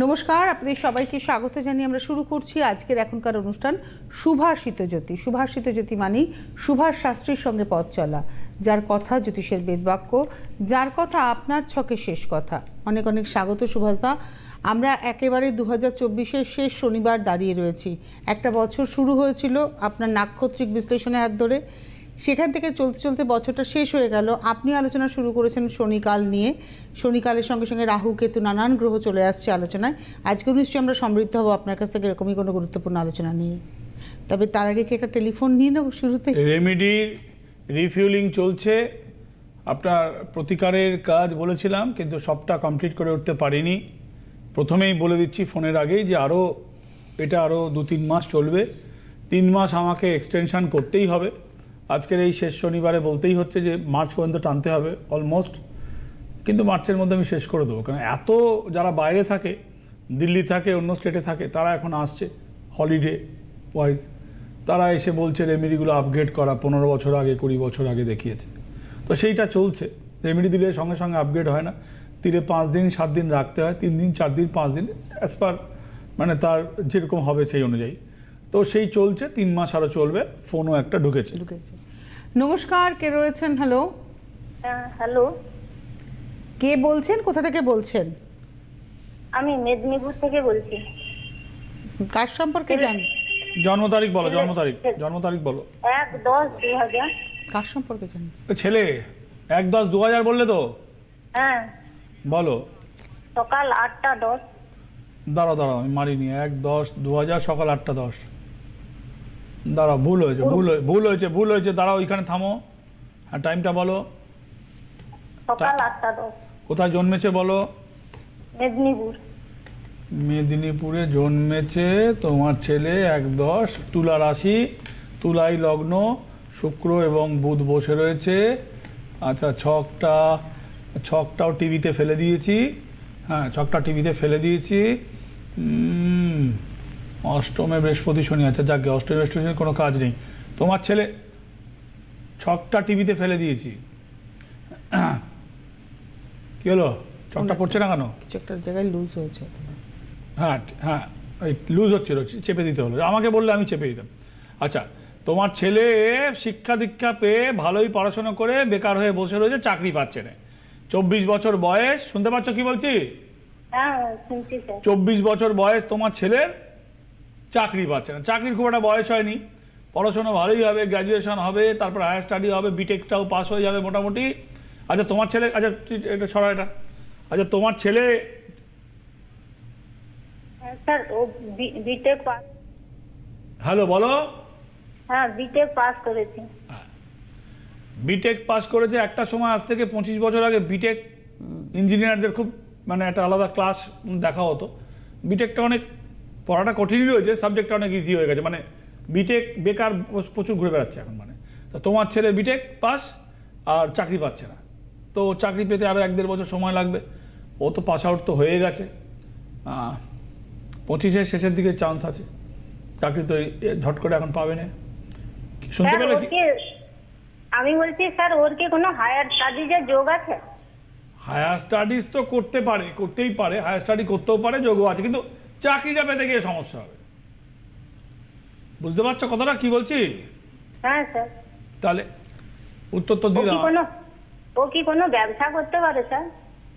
নমস্কার, আপনাদের সবাইকে স্বাগত জানিয়ে আমরা শুরু করছি আজকের এখনকার অনুষ্ঠান সুভাষিত জ্যোতি। সুভাষিত জ্যোতি মানে সুভাষ শাস্ত্রীর সঙ্গে পথ চলা, যার কথা জ্যোতিষের বেদবাক্য, যার কথা আপনার ছকে শেষ কথা। অনেক অনেক স্বাগত সুভাষদা। আমরা একেবারে 2024-এর শেষ শনিবার দাঁড়িয়ে রয়েছি। একটা বছর শুরু হয়েছিল আপনার নাক্ষত্রিক বিশ্লেষণের হাত ধরে, সেখান থেকে চলতে চলতে বছরটা শেষ হয়ে গেল। আপনি আলোচনা শুরু করেছেন শনিকাল নিয়ে। শনিকালের সঙ্গে সঙ্গে রাহু কেতু নানান গ্রহ চলে আসছে আলোচনায়। আজকেও নিশ্চয়ই আমরা সমৃদ্ধ হব আপনার কাছ থেকে এরকমই কোনো গুরুত্বপূর্ণ আলোচনা নিয়ে। তবে তার আগে কি একটা টেলিফোন নিয়ে নেব শুরুতে? রেমেডির রিফিউলিং চলছে, আপনার প্রতিকারের কাজ বলেছিলাম কিন্তু সবটা কমপ্লিট করে উঠতে পারিনি। প্রথমেই বলে দিচ্ছি ফোনের আগেই যে এটা আরও 2-3 মাস চলবে। 3 মাস আমাকে এক্সটেনশান করতেই হবে। আজকের এই শেষ শনিবারে বলতেই হচ্ছে যে মার্চ পর্যন্ত টানতে হবে অলমোস্ট, কিন্তু মার্চের মধ্যে আমি শেষ করে দেবো। কারণ এত যারা বাইরে থাকে, দিল্লি থাকে, অন্য স্টেটে থাকে, তারা এখন আসছে হলিডে ওয়াইজ, তারা এসে বলছে রেমেডিগুলো আপগ্রেড করা 15 বছর আগে 20 বছর আগে দেখিয়েছে। তো সেইটা চলছে। রেমেডি দিলে সঙ্গে সঙ্গে আপগ্রেড হয় না, দিলে 5 দিন 7 দিন রাখতে হয়, 3 দিন 4 দিন 5 দিন অ্যাজ পার মানে তার যেরকম হবে সেই অনুযায়ী। তো সেই চলছে, 3 মাস আরও চলবে। ফোনও একটা ঢুকেছে। নমস্কার, কে রয়েছেন? হ্যালো। হ্যালো, কে বলছেন, কোথা থেকে বলছেন? আমি মেদিনীপুর থেকে বলছি। কার সম্পর্কে জানেন? জন্ম তারিখ বলো, জন্ম তারিখ বলো। 1-10-2000। কার সম্পর্কে জানেন? ছেলে 1-10-2000 বললে তো? হ্যাঁ, বলো। সকাল 8টা 10। দাঁড়াও আমি মারিনি। 1-10-2000 সকাল 8টা 10। দাঁড়াও, ভুল হয়েছে। দাঁড়াও, ওইখানে থামো। হ্যাঁ, টাইমটা বলো। সকাল 8টা 10। কোথায় জন্মেছে বলো? মেদিনীপুর। মেদিনীপুরে জন্মেছে তোমার ছেলে। 1-10, তুলা রাশি, তুলাই লগ্ন, শুক্র এবং বুধ বসে রয়েছে। আচ্ছা, ছকটাও টিভিতে ফেলে দিয়েছি। হ্যাঁ, ছকটা টিভিতে ফেলে দিয়েছি। অষ্টমে বৃহস্পতি শনি। আচ্ছা, যাকে অষ্টমে বৃহস্পতি শনি কোনো কাজ নেই। তোমার ছেলে ছকটা টিভিতে ফেলে দিয়েছি। কি হলো? ছকটা পড়ছে না কেন? কিছু একটা জায়গায় লুজ হয়েছে। হ্যাঁ, এই লুজ হচ্ছিল, চেপে দিতে হলো। আমাকে বললে আমি চেপে দিতাম। আচ্ছা, তোমার ছেলে শিক্ষা দীক্ষা পেয়ে ভালোই পড়াশোনা করে বেকার হয়ে বসে রয়েছে, চাকরি পাচ্ছে না। 24 বছর বয়স, শুনতে পাচ্ছ কি বলছি? হ্যাঁ, শুনছি স্যার। 24 বছর বয়স তোমার ছেলের, চাকরি পাচ্ছে না। চাকরির খুব একটা বয়স হয়নি, পড়াশোনা ভালোই হবে, গ্র্যাজুয়েশন হবে, তারপর হায়ার স্টাডি হবে, বিটেকটাও পাস হয়ে যাবে মোটামুটি। আচ্ছা, তোমার ছেলে, আচ্ছা এটা ছড়া এটা, আচ্ছা তোমার ছেলে স্যার ও বিটেক পাস। হ্যালো বলো। হ্যাঁ, বিটেক পাস করেছি। বিটেক পাস করেছে। একটা সময় আজ থেকে 25 বছর আগে বিটেক ইঞ্জিনিয়ারদের খুব মানে একটা আলাদা ক্লাস দেখা হতো। বিটেকটা অনেক পড়াটা কঠিনই রয়েছে, সাবজেক্টটা অনেক ইজি হয়ে গেছে। মানে বিটেক বেকার প্রচুর ঘুরে বেড়াচ্ছে এখন। মানে তো তোমার ছেলে বিটেক পাস আর চাকরি পাচ্ছে না। তো চাকরি পেতে আরও 1-1.5 বছর সময় লাগবে। ও তো পাস আউট তো হয়ে গেছে। 25-এর শেষের দিকে চান্স আছে। চাকরি তো ঝট করে এখন পাবে না। শুনতে পেলে কি? আমি বলছি স্যার, ওর কি কোনো হায়ার স্টাডিজের যোগ আছে? হায়ার স্টাডিজ তো করতেই পারে, হায়ার স্টাডি করতেও পারে, যোগও আছে, কিন্তু চাকরিটা পেতে গিয়ে সমস্যা হবে। বুঝতে পারছো কথাটা কি বলছি? হ্যাঁ স্যার। তাহলে উত্তর তো দিলাম। ও কি কোনো ব্যবসা করতে পারে স্যার?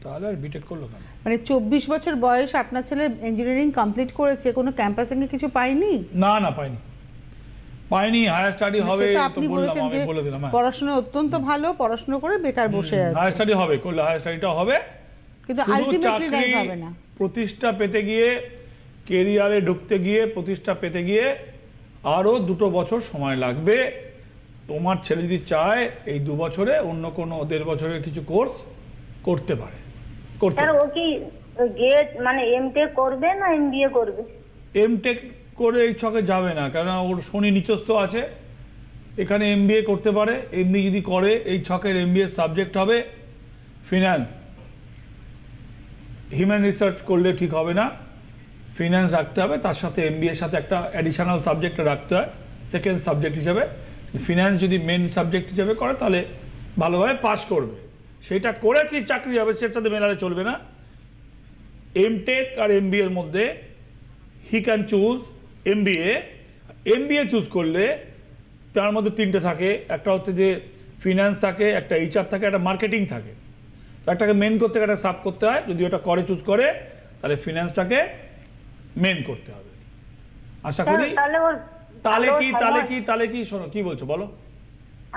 তাহলে আর বিটেক করলো কেন? মানে 24 বছর বয়স আপনার ছেলে ইঞ্জিনিয়ারিং কমপ্লিট করেছে, কোনো ক্যাম্পাসিং এ কিছু পায়নি? না, পাইনি। হায়ার স্টাডি হবে আপনি বলেছেন যে পড়াশোনা অত্যন্ত ভালো, পড়াশোনা করে বেকার বসে আছে। হায়ার স্টাডি হবে, করলে হায়ার স্টাডিটা হবে, কিন্তু আলটিমেটলি লাইফ হবে না। প্রতিষ্ঠা পেতে গিয়ে, কেরিয়ারে ঢুকতে গিয়ে, প্রতিষ্ঠা পেতে গিয়ে আরও 2 বছর সময় লাগবে। তোমার ছেলে যদি চায় এই 2 বছরে অন্য কোনো 1.5 বছরের কিছু কোর্স করতে পারে। স্যার ও কি গেট মানে এমটেক করবে না এমবিএ করবে? এমটেক করে এই ছকে যাবে না, কারণ ওর শনি নিচস্থ আছে। এখানে এমবিএ করতে পারে। এমবিএ যদি করে, এই ছকের এমবিএ সাবজেক্ট হবে ফিনান্স। হিউম্যান রিসার্চ করলে ঠিক হবে না, ফিনান্স রাখতে হবে। তার সাথে এমবিএর সাথে একটা অ্যাডিশনাল সাবজেক্ট রাখতে হয় সেকেন্ড সাবজেক্ট হিসাবে। ফিনান্স যদি মেন সাবজেক্ট হিসাবে করে তাহলে ভালোভাবে পাস করবে। সেটা করে কি চাকরি হবে সেটার সাথে মেলালে চলবে না। এমটেক আর এমবিএ এর মধ্যে he can choose MBA. MBA choose করলে তার মধ্যে তিনটে থাকে, একটা হচ্ছে যে ফিনান্স থাকে, একটা এইচআর থাকে, একটা মার্কেটিং থাকে। তো একটাকে মেন করতে একটা সাব করতে হয়। যদি ওটা করে চুজ করে তাহলে ফিনান্সটাকে মেন করতে হবে। আশা করি তাহলে কি শোনো কি বলছো বলো।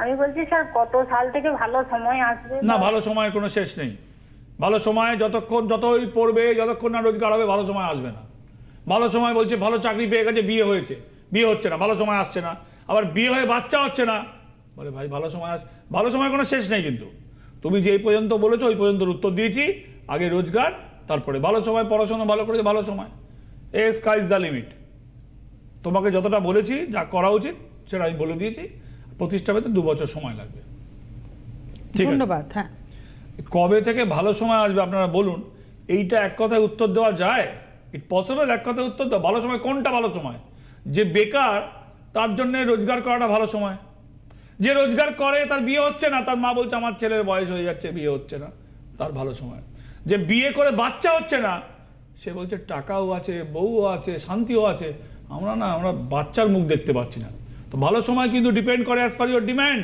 আমি বলছি স্যার কত সাল থেকে ভালো সময় আসবে? না, ভালো সময়ের কোনো শেষ নেই। ভালো সময় যতই পড়বে, যতক্ষণ না রোজগার হবে, ভালো সময় আসবে না। ভালো সময় বলছে ভালো চাকরি পেয়ে গেছে, বিয়ে হয়েছে, বিয়ে হচ্ছে না, ভালো সময় আসছে না। আবার বিয়ে হয়ে বাচ্চা হচ্ছে না, বলে ভাই ভালো সময় কোনো শেষ নেই। কিন্তু তুমি যেই পর্যন্ত বলেছো ওই পর্যন্ত উত্তর দিয়েছি। আগে রোজগার, তারপরে ভালো সময়, পড়াশোনা ভালো করেছে, ভালো সময়। Sky is the limit. তোমাকে যতটা বলেছি যা করা উচিত সেটা আমি বলে দিয়েছি। প্রতিষ্ঠা পেতে 2 বছর সময় লাগবে। ঠিক আছে, ধন্যবাদ। হ্যাঁ, কবে থেকে ভালো সময় আসবে আপনারা বলুন। এইটা এক কথায় উত্তর দেওয়া যায়? ইট পসিবল এক কথায় উত্তর দেওয়া? ভালো সময় কোনটা ভালো সময়? যে বেকার তার জন্য রোজগার করাটা ভালো সময়। যে রোজগার করে তার বিয়ে হচ্ছে না, তার মা বলছে আমার ছেলের বয়স হয়ে যাচ্ছে, বিয়ে হচ্ছে না, তার ভালো সময়। যে বিয়ে করে বাচ্চা হচ্ছে না, সে বলছে টাকাও আছে, বউও আছে, শান্তিও আছে, আমরা বাচ্চার মুখ দেখতে পাচ্ছি না। তো ভালো সময় কিন্তু ডিপেন্ড করে as per your demand.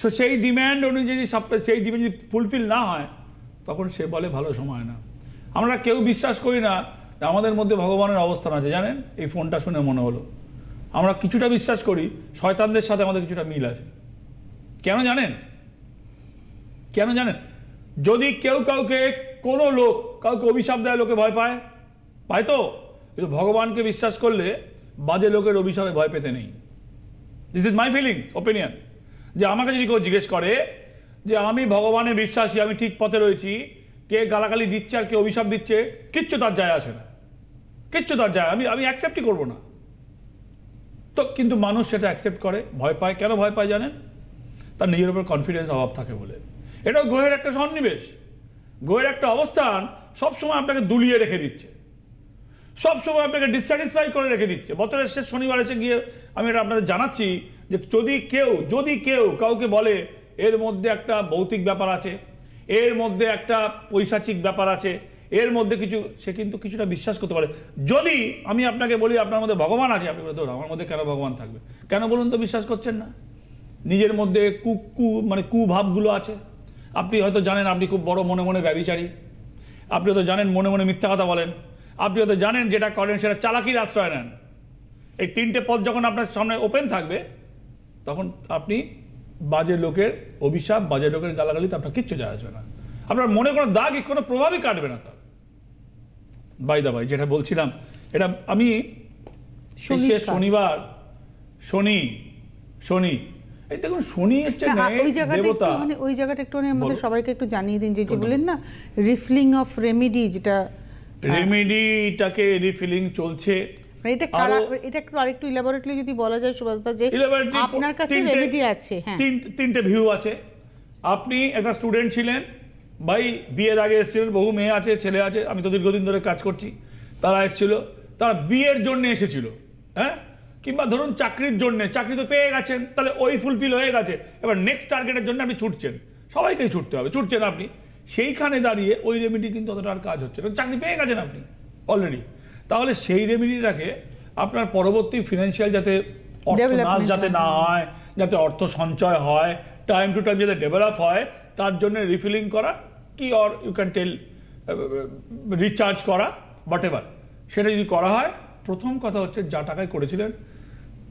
So সেই ডিম্যান্ড অনুযায়ী সেই ডিম্যান্ড যদি ফুলফিল না হয় তখন সে বলে ভালো সময় না। আমরা কেউ বিশ্বাস করি না যে আমাদের মধ্যে ভগবানের অবস্থান আছে। জানেন, এই ফোনটা শুনে মনে হলো আমরা কিছুটা বিশ্বাস করি শয়তানদের সাথে আমাদের কিছুটা মিল আছে। কেন জানেন? যদি কেউ কাউকে, কোনো লোক কাউকে অভিশাপ দেয়, লোকে ভয় পায় তো। কিন্তু ভগবানকে বিশ্বাস করলে বাজে লোকের অভিশাপে ভয় পেতে নেই। This is my feelings, opinion. যে আমাকে যদি কেউ জিজ্ঞেস করে যে আমি ভগবানে বিশ্বাসী, আমি ঠিক পথে রয়েছি, কে গালাগালি দিচ্ছে আর কে অভিশাপ দিচ্ছে, কিচ্ছু তার যায় আসে না, আমি অ্যাকসেপ্টই করবো না। তো কিন্তু মানুষ সেটা অ্যাকসেপ্ট করে, ভয় পায়। কেন ভয় পায় জানেন? তার নিজের উপর কনফিডেন্স অভাব থাকে বলে। এটাও গ্রহের একটা সন্নিবেশ। গ্রহের একটা অবস্থান সবসময় আপনাকে দুলিয়ে রেখে দিচ্ছে, সবসময় আপনাকে ডিসস্যাটিসফাই করে রেখে দিচ্ছে। বছরের শেষ শনিবার এসে গিয়ে আমি এটা আপনাদের জানাচ্ছি যে যদি কেউ কাউকে বলে এর মধ্যে একটা ভৌতিক ব্যাপার আছে, এর মধ্যে একটা পৈশাচিক ব্যাপার আছে, এর মধ্যে সে কিন্তু কিছুটা বিশ্বাস করতে পারে। যদি আমি আপনাকে বলি আপনার মধ্যে ভগবান আছে, আপনি বলে আমার মধ্যে কেন ভগবান থাকবে? কেন বলুন তো বিশ্বাস করছেন না? নিজের মধ্যে কুভাবগুলো আছে। আপনি হয়তো জানেন আপনি খুব বড় মনে মনে ব্যভিচারী, আপনি হয়তো জানেন মনে মনে মিথ্যা কথা বলেন, আপনি হয়তো জানেন যেটা করেন সেটা চালাকির আশ্রয় নেন। এই 3টে পথ যখন আপনার সামনে ওপেন থাকবে তখন আপনি বাজে লোকের অভিশাপ, বাজে লোকের গালাগালিতে আপনার কিচ্ছু যায় আসবে না। আপনার মনে কোনো দাগ, কোনো প্রভাবই কাটবে না তার। বাই দা বাই, যেটা বলছিলাম, এটা আমি শেষ শনিবার শনি এই দেখুন, শনি হচ্ছে দেবতা। ওই জায়গাটা একটু আমাদের সবাইকে একটু জানিয়ে দিন, যে বললেন না রিফিলিং অফ রেমেডি, যেটা রেমেডিটাকে রিফিলিং চলছে। এটা একটু আরেকটু ইলাবোরেটলি যদি বলা যায় সুভাষদা, যে আপনার কাছে রেমেডি আছে। হ্যাঁ, 3টে ভিউ আছে। আপনি একটা স্টুডেন্ট ছিলেন, ভাই বিয়ের আগে এসেছিলেন, বহু মেয়ে আছে, ছেলে আছে, আমি তো দীর্ঘদিন ধরে কাজ করছি, তারা এসেছিল, তারা বিয়ের জন্য এসেছিল, হ্যাঁ, কিংবা ধরুন চাকরির জন্য, চাকরি তো পেয়ে গেছেন, তাহলে ওই ফুলফিল হয়ে গেছে। এবার নেক্সট টার্গেটের জন্য আপনি ছুটছেন, সবাইকেই ছুটতে হবে, ছুটছেন আপনি। সেইখানে দাঁড়িয়ে ওই রেমেডি কিন্তু অতটা আর কাজ হচ্ছে না, চাকরি পেয়ে গেছেন আপনি অলরেডি। তাহলে সেই রেমেডিটাকে আপনার পরবর্তী ফিনান্সিয়াল যাতে অর্থ নাশ যাতে না হয়, যাতে অর্থ সঞ্চয় হয়, টাইম টু টাইম যাতে ডেভেলপ হয়, তার জন্য রিফিলিং করা কি, or you can tell recharge করা, হোয়াট এভার, সেটা যদি করা হয়, প্রথম কথা হচ্ছে যা টাকায় করেছিলেন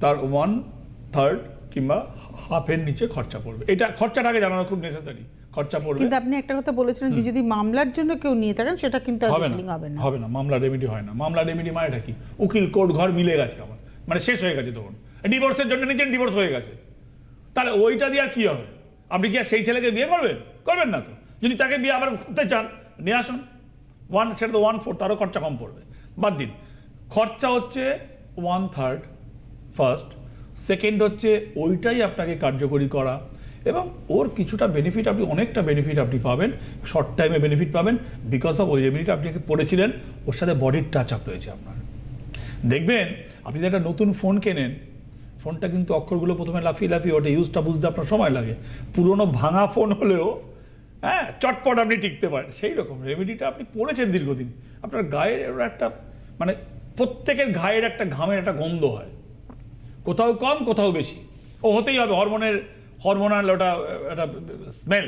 তার 1/3 কিংবা হাফের নিচে খরচা পড়বে। এটা খরচাটাকে জানানো খুব নেসেসারি, খরচা পড়বে। কিন্তু আপনি একটা কথা বলেছিলেন যে যদি মামলার জন্য কেউ নিয়ে থাকেন সেটা কিন্তু হবে না। মামলা রেমেডি হয় না। মামলা রেমেডি মানেটা কি? উকিল কোর্ট ঘর মিলে গেছে, আমার মানে শেষ হয়ে গেছে, তখন ডিভোর্সের জন্য নিচেন, ডিভোর্স হয়ে গেছে, তাহলে ওইটা দিয়ে আর কি হবে? আপনি কি আর সেই ছেলেকে বিয়ে করবেন না তো? যদি তাকে বিয়ে আবার করতে চান নিয়ে আসুন, সেটা তো 1/4, তারও খরচা কম পড়বে। বাদ দিন, খরচা হচ্ছে 1/3 ফার্স্ট, সেকেন্ড হচ্ছে ওইটাই আপনাকে কার্যকরী করা, এবং ওর কিছুটা বেনিফিট, আপনি অনেকটা বেনিফিট আপনি পাবেন, শর্ট টাইমে বেনিফিট পাবেন, বিকজ অফ ওই রেমেডিটা আপনি পড়েছিলেন, ওর সাথে বডির টাচ আপ রয়েছে আপনার। দেখবেন আপনি যদি একটা নতুন ফোন কেনেন, ফোনটা কিন্তু অক্ষরগুলো প্রথমে লাফিয়ে ওটা ইউজটা বুঝতে আপনার সময় লাগে। পুরোনো ভাঙা ফোন হলেও হ্যাঁ চটপট আপনি টিকতে পারেন, সেই রকম রেমেডিটা আপনি পড়েছেন দীর্ঘদিন। আপনার গায়ের একটা মানে প্রত্যেকের গায়ের একটা ঘামের একটা গন্ধ হয়, কোথাও কম কোথাও বেশি, ও হতেই হবে, হরমোনাল ওটা একটা স্মেল,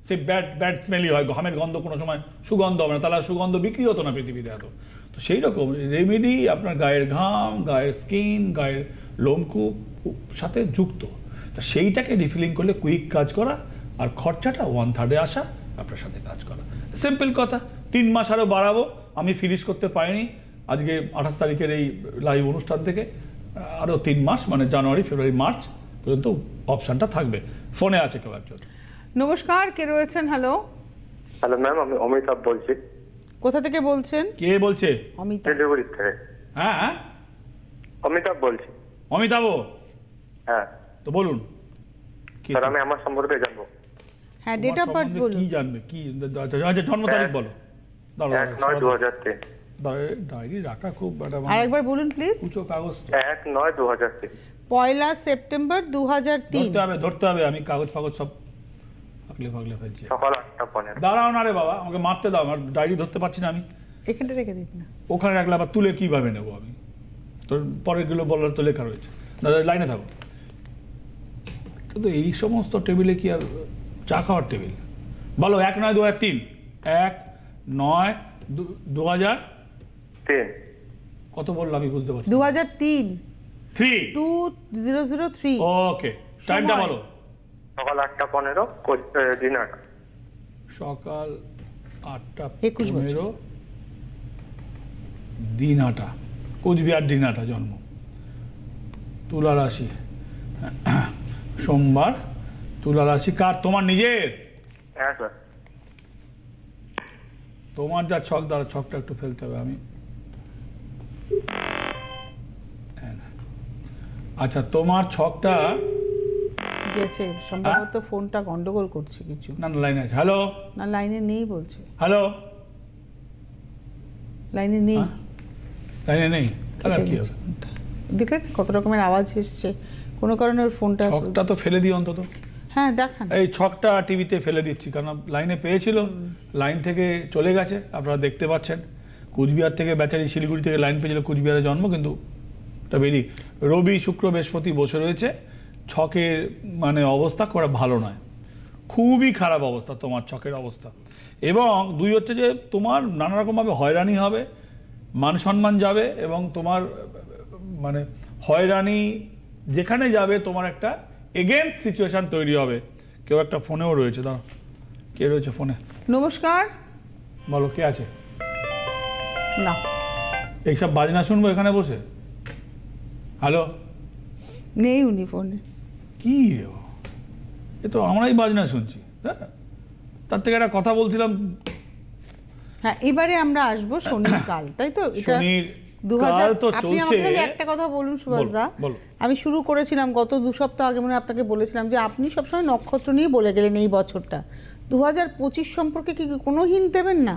সেই ব্যাড স্মেলই হয়, ঘামের গন্ধ কোনো সময় সুগন্ধ হবে না, তাহলে সুগন্ধ বিক্রি হতো না পৃথিবীতে এত। তো সেই রকম রেমেডি আপনার গায়ের ঘাম, গায়ের স্কিন, গায়ের লোমকূপ সাথে যুক্ত, তো সেইটাকে রিফিলিং করলে কুইক কাজ করা, আর খরচাটা 1/3 আসা, আপনার সাথে কাজ করা। সিম্পল কথা। 3 মাস আরও বাড়াবো, আমি ফিনিশ করতে পারিনি আজকে 28 তারিখের এই লাইভ অনুষ্ঠান থেকে, আরও 3 মাস মানে জানুয়ারি, ফেব্রুয়ারি, মার্চ পর্যন্ত অপশানটা থাকবে। ফোনে আছে কেউ একজন। নমস্কার, কে রয়েছেন? হ্যালো হ্যালো ম্যাম, আমি অমিতাভ বলছি। কোথা থেকে বলছেন? কে বলছে? অমিতাভ। শিলিগুড়ি থেকে। হ্যাঁ অমিতাভ বলছি। অমিতাভ, হ্যাঁ তো বলুন। স্যার আমি আমার সম্পর্কে জানবো। হ্যাঁ, ডেট অফ বার্থ বলুন। কি জানবে? কি আচ্ছা জন্ম তারিখ বলো। 1/9/2003। ডায়েরি রাখা খুব আরেকবার বলুন প্লিজ। উঁচু কাগজ। 1/9/2003। 1 সেপ্টেম্বর 2003। ধরতে হবে, আমি কাগজ ফাগজ সব ফাগলে ফেলছি। সকাল 8:15। দাঁড়াও না রে বাবা, আমাকে মারতে দাও, আমার ডায়েরি ধরতে পারছি না আমি। এখানটা রেখে দিন না। ওখানে রাখলে আবার তুলে কিভাবে নেবো আমি? তোর পরেরগুলো বলার তো লেখা রয়েছে। দাদা লাইনে থাকো। তো এই সমস্ত টেবিলে কি আর চা খাওয়ার টেবিল? বলো 1/9/2003। 1/9/2003। কত বললো আমি বুঝতে পারছি। 2003। 2003। ওকে, টাইমটা বলো। সকাল 8:15 দিনহাটা। সকাল 8টা 21 বছর। 15 দিনহাটা, কোচবিহার দিনহাটা জন্ম। তুলা রাশি, সোমবার। তুলা রাশি কার? তোমার নিজের? হ্যাঁ স্যার। তোমার যা ছক, দ্বারা ছকটা একটু ফেলতে হবে। আমি আচ্ছা, তোমার ছকটা গেছে সম্ভবত, ফোনটা গন্ডগোল করছে কিছু। না লাইনে আছে। হ্যালো, না লাইনে নেই বলছে। হ্যালো, লাইনে নেই। লাইনে নেই, তাহলে কি হবে? দেখলেন কত রকমের আওয়াজ এসছে, কোনো কারণে ওর ফোনটা। ছকটা তো ফেলে দিই অন্তত। হ্যাঁ দেখান। এই ছকটা টিভিতে ফেলে দিচ্ছি, কারণ লাইনে পেয়েছিল, লাইন থেকে চলে গেছে, আপনারা দেখতে পাচ্ছেন। কুচবিহার থেকে বেচারি শিলিগুড়ি থেকে লাইন পেয়েছিল, কুচবিহারে জন্ম, কিন্তু এটা বেরিয়ে রবি শুক্র বৃহস্পতি বসে রয়েছে। ছকের মানে অবস্থা খুব ভালো নয়, খুবই খারাপ অবস্থা তোমার ছকের অবস্থা। এবং 2 হচ্ছে যে তোমার নানা রকমভাবে হয়রানি হবে, মান সম্মান যাবে, এবং তোমার মানে হয়রানি যেখানে যাবে তোমার একটা এগেইনস্ট সিচুয়েশন তৈরি হবে। কেউ একটা ফোনেও রয়েছে, দাঁড়া, কে রয়েছে ফোনে? নমস্কার। বলো, কে আছে? না, এইসব বাজনা শুনবো এখানে বসে? হ্যালো, নেই উনি ফোনে। কি রে, এ তো আমরাই বাজনা শুনছি। হ্যাঁ, তার থেকে একটা কথা বলছিলাম। হ্যাঁ, এবারে আমরা আসবো শনির কাল, তাই তো? এটা শনির 2000। কাল তো আপনি চলছে। আমাকে খালি একটা কথা বলুন সুভাষ দা। বলো। আমি শুরু করেছিলাম গত 2 সপ্তাহ আগে, মনে হয় আপনাকে বলেছিলাম যে আপনি সবসময় নক্ষত্র নিয়ে বলে গেলেন এই বছরটা। 2025 সম্পর্কে কি কোনো হিন্ট দেবেন না?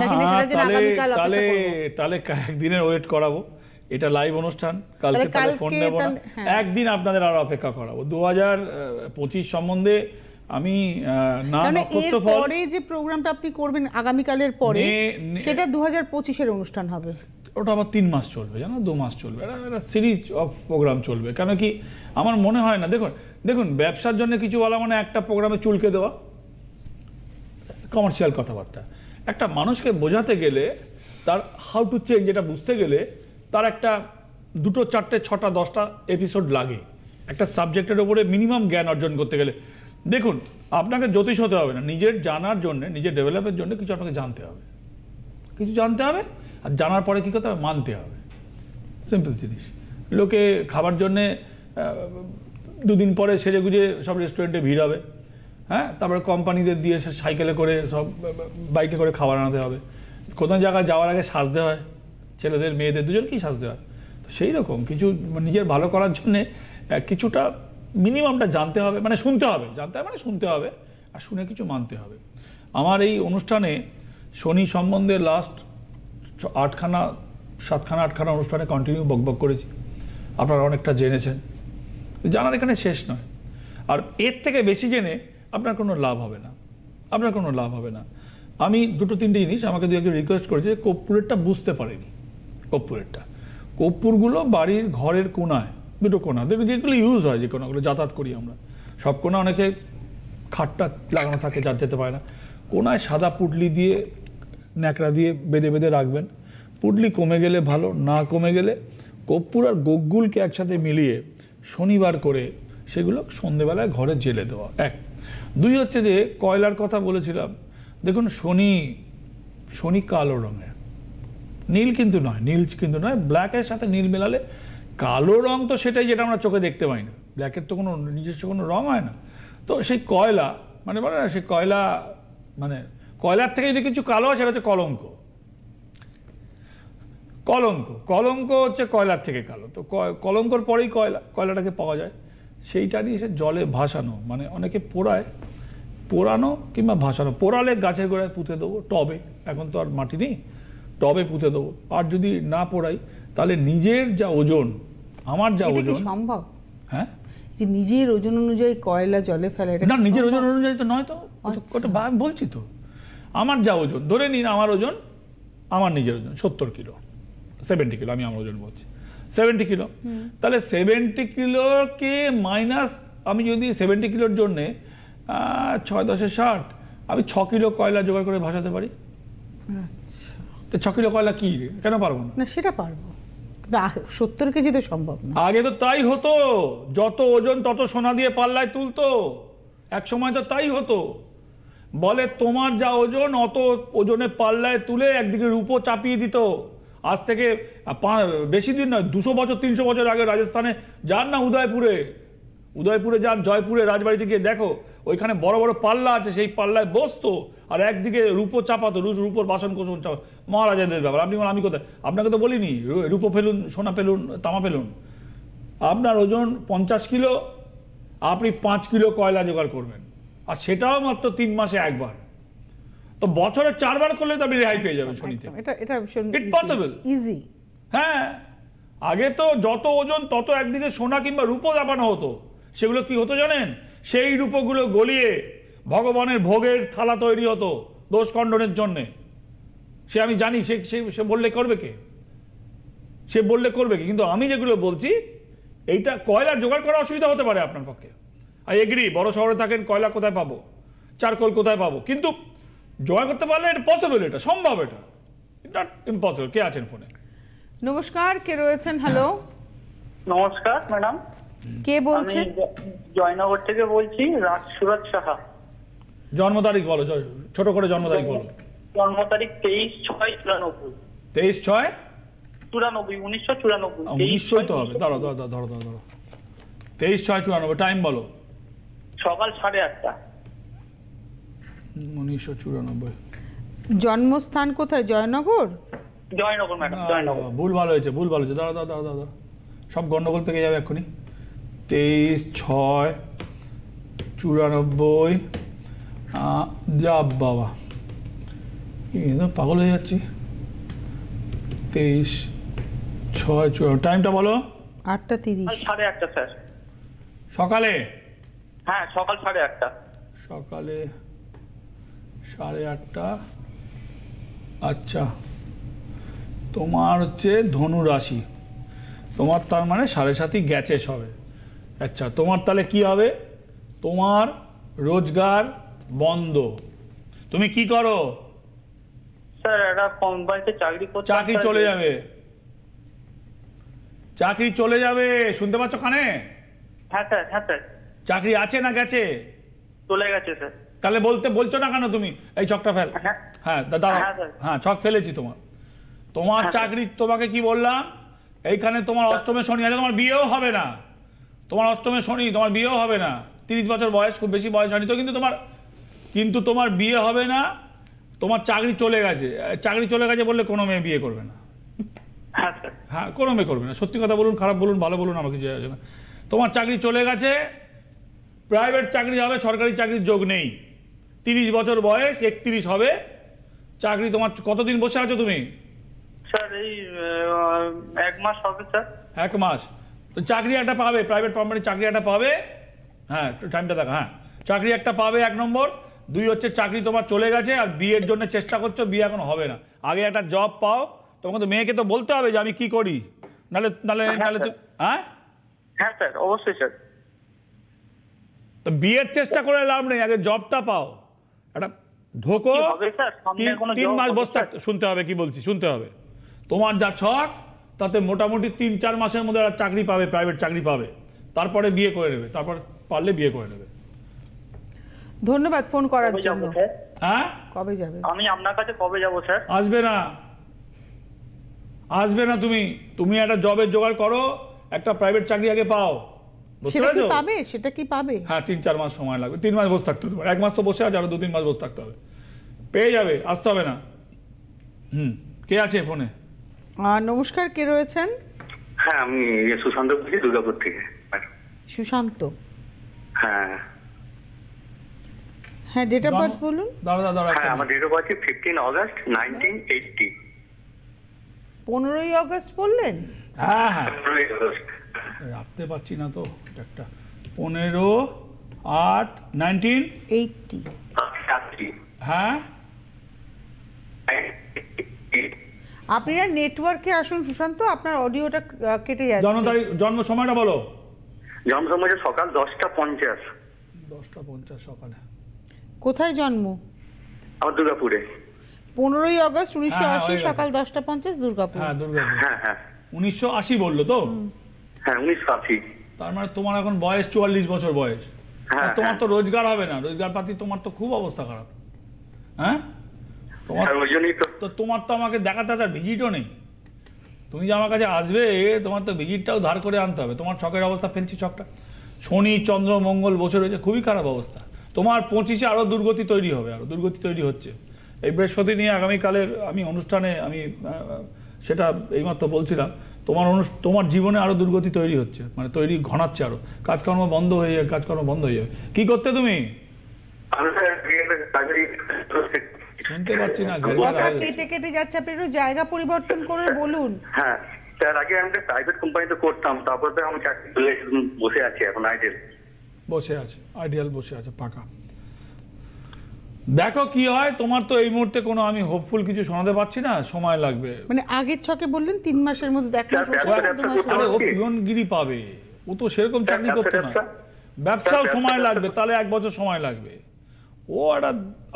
নাকি না সেটার জন্য আগামীকাল অপেক্ষা করব? তাহলে একদিনের ওয়েট করাবো, এটা লাইভ অনুষ্ঠান, কালকে তাহলে ফোন নেব না, একদিন আপনাদের আরো অপেক্ষা করাবো। 2025 সম্বন্ধে আমি না নক্ষত্র ফল, পরে যে প্রোগ্রামটা আপনি করবেন আগামীকালের পরে, সেটা 2025-এর অনুষ্ঠান হবে। ওটা আবার 3 মাস চলবে, জানো, 2 মাস চলবে, এটা সিরিজ অফ প্রোগ্রাম চলবে। কেন কি আমার মনে হয় না, দেখুন ব্যবসার জন্য কিছু বলা মানে একটা প্রোগ্রামে চুলকে দেওয়া, কমার্শিয়াল কথাবার্তা। একটা মানুষকে বোঝাতে গেলে, তার হাউ টু চেঞ্জ এটা বুঝতে গেলে তার একটা 2, 4, 6, 10টা এপিসোড লাগে একটা সাবজেক্টের উপরে মিনিমাম জ্ঞান অর্জন করতে গেলে। দেখুন, আপনাকে জ্যোতিষ হতে হবে না, নিজের জানার জন্য, নিজের ডেভেলপের জন্য কিছু আপনাকে জানতে হবে, আর জানার পরে কী করতে হবে? মানতে হবে। সিম্পল জিনিস। লোকে খাবার জন্যে 2 দিন পরে সেজে গুজে সব রেস্টুরেন্টে ভিড় হবে। হ্যাঁ, তারপরে কোম্পানিদের দিয়ে সাইকেলে করে সব বাইকে করে খাবার আনাতে হবে। কোনো জায়গায় যাওয়ার আগে সাজতে হয়, ছেলেদের মেয়েদের দুজনকেই সাজতে হয়। তো সেই রকম কিছু নিজের ভালো করার জন্যে কিছুটা মিনিমামটা জানতে হবে, মানে শুনতে হবে, শুনতে হবে, আর শুনে কিছু মানতে হবে। আমার এই অনুষ্ঠানে শনি সম্বন্ধে লাস্ট 7খানা অনুষ্ঠানে কন্টিনিউ বকবক করেছি, আপনারা অনেকটা জেনেছেন। জানার এখানে শেষ নয়, আর এর থেকে বেশি জেনে আপনার কোনো লাভ হবে না। আপনার কোনো লাভ হবে না। আমি দুটো তিনটে জিনিস আমাকে দু একজন রিকোয়েস্ট করেছে, কর্পূরেরটা বুঝতে পারিনি। কর্পূরগুলো বাড়ির ঘরের কোনায়, দুটো কোনা দেখবেন যেগুলো ইউজ হয়, যে কোনাগুলো যাতায়াত করি আমরা, সব কোনা অনেকে খাটটা লাগানো থাকে, যার যেতে পারে না, কোনায় সাদা পুটলি দিয়ে ন্যাকড়া দিয়ে বেঁধে বেঁধে রাখবেন। পুটলি কমে গেলে ভালো, না কমে গেলে কর্পূর আর গোগুলকে একসাথে মিলিয়ে শনিবার করে সেগুলো সন্ধেবেলায় ঘরে জেলে দেওয়া। এক। দুই হচ্ছে যে কয়লার কথা বলেছিলাম, দেখুন শনি কালো রঙের, নীল কিন্তু নয়, ব্ল্যাকের সাথে নীল মেলালে কালো রং তো সেটাই যেটা আমরা চোখে দেখতে পাই না, ব্ল্যাকের তো কোনো নিজস্ব কোনো রং হয় না। তো সেই কয়লা মানে বলে না, সেই কয়লা মানে কয়লার থেকে যদি কিছু কালো হয় সেটা হচ্ছে কলঙ্ক হচ্ছে কয়লার থেকে কালো। তো কলঙ্কর পরেই কয়লাটাকে পাওয়া যায়, সেইটা নিয়ে এসে জলে ভাসানো, মানে অনেকে পোড়ানো কিংবা ভাসানো। পোড়ালে গাছের গোড়ায় পুঁতে দেবো, টবে, এখন তো আর মাটি নেই, টবে পুঁতে দেবো। আর যদি না পোড়াই তাহলে নিজের যা ওজন, আমার যা ওজন, সম্ভব? হ্যাঁ, যে নিজের ওজন অনুযায়ী কয়লা জলে ফেলা, এটা না নিজের ওজন অনুযায়ী তো নয়। তো ওটা বলছি তো, আমার যা ওজন, ধরে নিন আমার ওজন, আমার নিজের ওজন 70 কিলো, 70 কিলো, আমি আমার ওজন বলছি 70 কিলো। তাহলে 70 কিলোকে মাইনাস, আমি যদি 70 কিলোর জন্যে 6 × 10 = 60, আমি 6 কিলো কয়লা জোগাড় করে ভাসাতে পারি। আচ্ছা, তো 6 কিলো কয়লা কি, কেন পারবো না? না সেটা পারবো, 70 কেজি তো সম্ভব না। আগে তো তাই হতো, যত ওজন তত সোনা দিয়ে পাল্লায় তুলতো, এক সময় তো তাই হতো। বলে তোমার যা ওজন অত ওজনে পাল্লায় তুলে একদিকে রূপো চাপিয়ে দিত। আজ থেকে বেশি দিন নয়, 200 বছর 300 বছর আগে রাজস্থানে যান না, উদয়পুরে যান, জয়পুরে রাজবাড়িতে গিয়ে দেখো, ওইখানে বড় বড় পাল্লা আছে, সেই পাল্লায় বসতো আর একদিকে রূপো চাপাতো, রূপোর বাসন কোসন চাপাতো। মহারাজাদের ব্যাপার। আপনি আমি কোথায়, আপনাকে তো বলিনি রূপো ফেলুন, সোনা ফেলুন, তামা ফেলুন। আপনার ওজন 50 কিলো, আপনি 5 কিলো কয়লা জোগাড় করবেন, আর সেটাও মাত্র 3 মাসে একবার। তো বছরে 4 বার করলে তো আপনি রেহাই পেয়ে যাবেন শনিতে। এটা ইট পসিবল, ইজি। হ্যাঁ, আগে তো যত ওজন তত একদিকে সোনা কিংবা রূপো চাপানো হতো। সেগুলো কি হতো জানেন? সেই রূপগুলো গলিয়ে ভগবানের ভোগের থালা তৈরি হতো দোষ খণ্ডনের জন্যে। সে আমি জানি, সে বললে করবে কে? কিন্তু আমি যেগুলো বলছি, এইটা কয়লা জোগাড় করা অসুবিধা হতে পারে আপনার পক্ষে। আই এগ্রি, বড় শহরে থাকেন, কয়লা কোথায় পাবো, চারকোল কোথায় পাবো, কিন্তু জোগাড় করতে পারলে এটা পসিবল, এটা সম্ভব, এটা নট ইম্পসিবল। কে আছেন ফোনে? নমস্কার, কে রয়েছেন? হ্যালো, নমস্কার ম্যাডাম, কে বলছেন? জয়নগর থেকে বলছি, সুরজ সাহা। জন্ম তারিখ বলো, ছোট করে জন্ম তারিখ বলো। জন্ম তারিখ 23/6/94। 23/6/94। 1900 তো হবে, ধরো 23/6/94। টাইম বলো। সকাল 8:30। 1994। জন্মস্থান কোথায়? জয়নগর? জয়নগর ম্যাডাম, জয়নগর। ভুল ভালো হয়েছে। দাঁড়া, সব গন্ডগোল পেকে যাবে এক্ষুনি। 23/6/94। যা বাবা, পাগল হয়ে যাচ্ছি। 23/6/94। টাইমটা বলো। 8:30। 8:30 স্যার। সকালে? হ্যাঁ, সকাল 8:30। সকালে 8:30। আচ্ছা, তোমার হচ্ছে ধনু রাশি, তোমার তার মানে 7:30 গেছে সবে। আচ্ছা, তোমার তাহলে কি হবে? তোমার রোজগার বন্ধ। তুমি কি করো? স্যার একটা কোম্পানিতে চাকরি করতে। চাকরি চলে যাবে, শুনতে পাচ্ছ কানে? হ্যাঁ স্যার। চাকরি আছে না গেছে? চলে গেছে স্যার। তাহলে বলছো না কেন তুমি? এই ছকটা ফেল। হ্যাঁ দাদা, হ্যাঁ ছক ফেলেছি। তোমার চাকরি, তোমাকে কি বললাম, এইখানে তোমার অষ্টমে শনি আছে, তোমার বিয়েও হবে না। তোমার অষ্টমে শনি, তোমার বিয়েও হবে না। 30 বছর বয়স, খুব বেশি বয়স হয়নি তো, কিন্তু তোমার বিয়ে হবে না। তোমার চাকরি চলে গেছে বললে কোনো মেয়ে বিয়ে করবে না। হ্যাঁ, কোনো মেয়ে করবে না। সত্যি কথা বলুন, খারাপ বলুন, ভালো বলুন, আমাকে কিছু আসে না। তোমার চাকরি চলে গেছে, প্রাইভেট চাকরি হবে, সরকারি চাকরির যোগ নেই। 30 বছর বয়স, 31 হবে। চাকরি তোমার কতদিন বসে আছো তুমি? স্যার এই 1 মাস হবে স্যার। 1 মাস। তো চাকরি একটা পাবে, প্রাইভেট কোম্পানির চাকরি একটা পাবে। হ্যাঁ, টাইমটা দেখা। হ্যাঁ, চাকরি একটা পাবে 1 নম্বর। 2 হচ্ছে চাকরি তোমার চলে গেছে, আর বিয়ের জন্য চেষ্টা করছো, বিয়ে এখন হবে না। আগে একটা জব পাও, তোমাকে তো মেয়েকে তো বলতে হবে যে আমি কি করি, নালে নালে নালে হ্যাঁ হ্যাঁ স্যার, অবশ্যই স্যার। তো বিয়ের চেষ্টা করে লাভ নেই, আগে জবটা পাও। একটা ঢোকো, কি হবে স্যার? সামনে কোনো 3 job মাস হবে বসে থাকতে, শুনতে হবে কি বলছি, শুনতে হবে। তোমার যা ছক তাতে মোটামুটি 3-4 মাসের মধ্যে একটা চাকরি পাবে, প্রাইভেট চাকরি পাবে, তারপরে বিয়ে করে নেবে, তারপর পারলে বিয়ে করে নেবে। ধন্যবাদ ফোন করার কবে জন্য। যাবো স্যার? হ্যাঁ, কবে যাবে? আমি আপনার কাছে কবে যাবো স্যার? আসবে না, আসবে না। তুমি একটা জবের জোগাড় করো, একটা প্রাইভেট চাকরি আগে পাও, বুঝতে সেটা কি পেরেছো? পাবে? সেটা কি পাবে? হ্যাঁ, 3-4 মাস সময় লাগবে। 3 মাস বসে থাকতে হবে, 1 মাস তো বসে আছে, আরো 2-3 মাস বসে থাকতে হবে, পেয়ে যাবে, আসতে হবে না। কে আছে ফোনে? নমস্কার, কে রয়েছেন? হ্যাঁ, আমি সুশান্ত বলছি, দুর্গাপুর থেকে। সুশান্ত। হ্যাঁ হ্যাঁ, ডেট অফ বার্থ বলুন। দাঁড়া হ্যাঁ, আমার ডেট অফ বার্থ 15 অগস্ট 1980। 15ই অগস্ট বললেন? হ্যাঁ হ্যাঁ, 15 আগস্ট। রাখতে পারছি না তো, এটা একটা 15/8/19। 80। হ্যাঁ, আপনারা নেটওয়ার্কে আসুন সুশান্ত, আপনার অডিওটা কেটে যাচ্ছে। জন্ম তারিখ, জন্ম সময়টা বলো। জন্ম সময় সকাল 10:50। 10:50 সকালে। কোথায় জন্ম? আমার দুর্গাপুরে। 15ই অগস্ট 1980 হয়ে গেছে। সকাল 10:50 দুর্গাপুর। হ্যাঁ, দুর্গাপুর। হ্যাঁ হ্যাঁ 1980 বললো তো? হ্যাঁ 1980। তার মানে তোমার এখন বয়স 44 বছর বয়স। হ্যাঁ, আর তোমার হ্যাঁ। তো রোজগার হবে না, রোজগার পাতি তোমার তো খুব অবস্থা খারাপ। হ্যাঁ, তোমার আর ওই জন্যই তো। তো তোমার তো আমাকে দেখাতে আছে, ভিজিটও নেই। তুমি যে আমার কাছে আসবে, তোমার তো ভিজিটটাও ধার করে আনতে হবে। তোমার ছকের অবস্থা ফেলছি, ছকটা শনি চন্দ্র মঙ্গল বসে রয়েছে, খুবই খারাপ অবস্থা। তোমার 25-এ আরও দুর্গতি তৈরি হবে, আরও দুর্গতি তৈরি হচ্ছে। এই বৃহস্পতি নিয়ে আগামীকালের আমি অনুষ্ঠানে আমি সেটা এইমাত্র বলছিলাম, তোমার জীবনে আরও দুর্গতি তৈরি হচ্ছে, মানে তৈরি ঘনাচ্ছে, আরও কাজকর্ম বন্ধ হয়ে যাবে, কাজকর্ম বন্ধ হয়ে যাবে। কি করতে তুমি? শুনতে পাচ্ছি না, কথা কেটে কেটে যাচ্ছে, আপনি একটু জায়গা পরিবর্তন করে বলুন। হ্যাঁ, তার আগে আমি একটা প্রাইভেট কোম্পানিতে করতাম, তারপরে তো আমি চাকরি তুলে বসে আছি এখন আইডিয়াল। বসে আছে, আইডিয়াল বসে আছে পাকা। দেখো কি হয়। তোমার তো এই মুহূর্তে কোনো আমি হোপফুল কিছু শোনাতে পারছি না, সময় লাগবে। মানে আগের ছকে বললেন 3 মাসের মধ্যে, 1 মাস বসে ব্যবসা 2 মাস আরে ও কি? পিয়নগিরি পাবে, ও তো সেরকম চাকরি করতো না। ব্যবসাও সময় লাগবে, তাহলে 1 বছর সময় লাগবে। ও একটা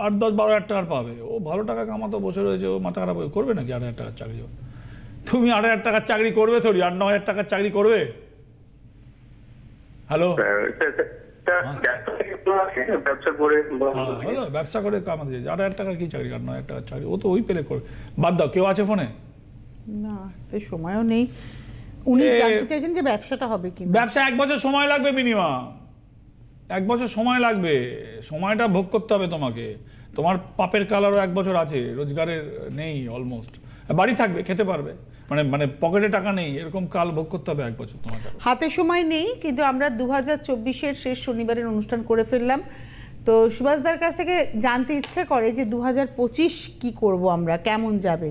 8-10-12 হাজার টাকার পাবে, ও ভালো টাকা কামাতো বসে রয়েছে, ও মাথা খারাপ করবে নাকি 8 হাজার টাকার চাকরি? তুমি 8 হাজার টাকার চাকরি করবে থরি, 8-9 হাজার টাকার চাকরি করবে? হ্যালো, ব্যবসা করে হলো, ব্যবসা করে কামাতে 8 হাজার টাকার কি চাকরি, 8-9 হাজার টাকার চাকরি, ও তো ওই পেলে করবে। বাদ দাও, কেউ আছে ফোনে? না, তো সময়ও নেই। উনি এ- জানতে চাইছেন যে ব্যবসাটা হবে কি? ব্যবসা 1 বছর সময় লাগবে মিনিমাম, 1 বছর সময় লাগবে। সময়টা ভোগ করতে হবে তোমাকে। তোমার পাপের কালারও 1 বছর আছে, রোজগারের নেই অলমোস্ট, বাড়ি থাকবে, খেতে পারবে, মানে পকেটে টাকা নেই, এরকম কাল ভোগ করতে হবে 1 বছর তোমাকে। হাতে সময় নেই, কিন্তু আমরা 2024-এর শেষ শনিবারের অনুষ্ঠান করে ফেললাম। তো সুভাষদার কাছ থেকে জানতে ইচ্ছে করে যে 2025 কি করব আমরা, কেমন যাবে।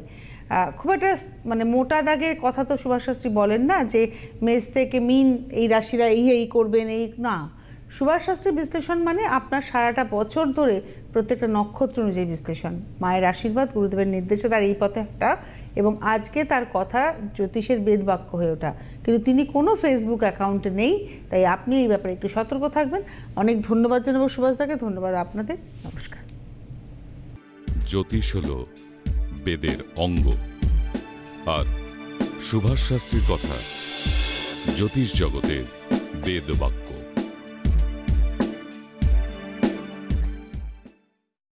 খুব একটা মানে মোটা দাগের কথা তো সুভাষ শাস্ত্রী বলেন না যে মেষ থেকে মিন এই রাশিরা এই করবেন, এই না। সুভাষ শাস্ত্রীর বিশ্লেষণ মানে আপনার সারাটা বছর ধরে প্রত্যেকটা নক্ষত্র অনুযায়ী বিশ্লেষণ, মায়ের আশীর্বাদ, গুরুদেবের নির্দেশে তার এই পথে একটা, এবং আজকে তার কথা জ্যোতিষের বেদবাক্য হয়ে ওঠা। কিন্তু তিনি কোনো ফেসবুক অ্যাকাউন্টে নেই, তাই আপনি এই ব্যাপারে একটু সতর্ক থাকবেন। অনেক ধন্যবাদ জানাবো সুভাষদাকে, ধন্যবাদ আপনাদের, নমস্কার। জ্যোতিষ হল বেদের অঙ্গ, আর সুভাষ শাস্ত্রীর কথা জ্যোতিষ জগতে বেদবাক্য।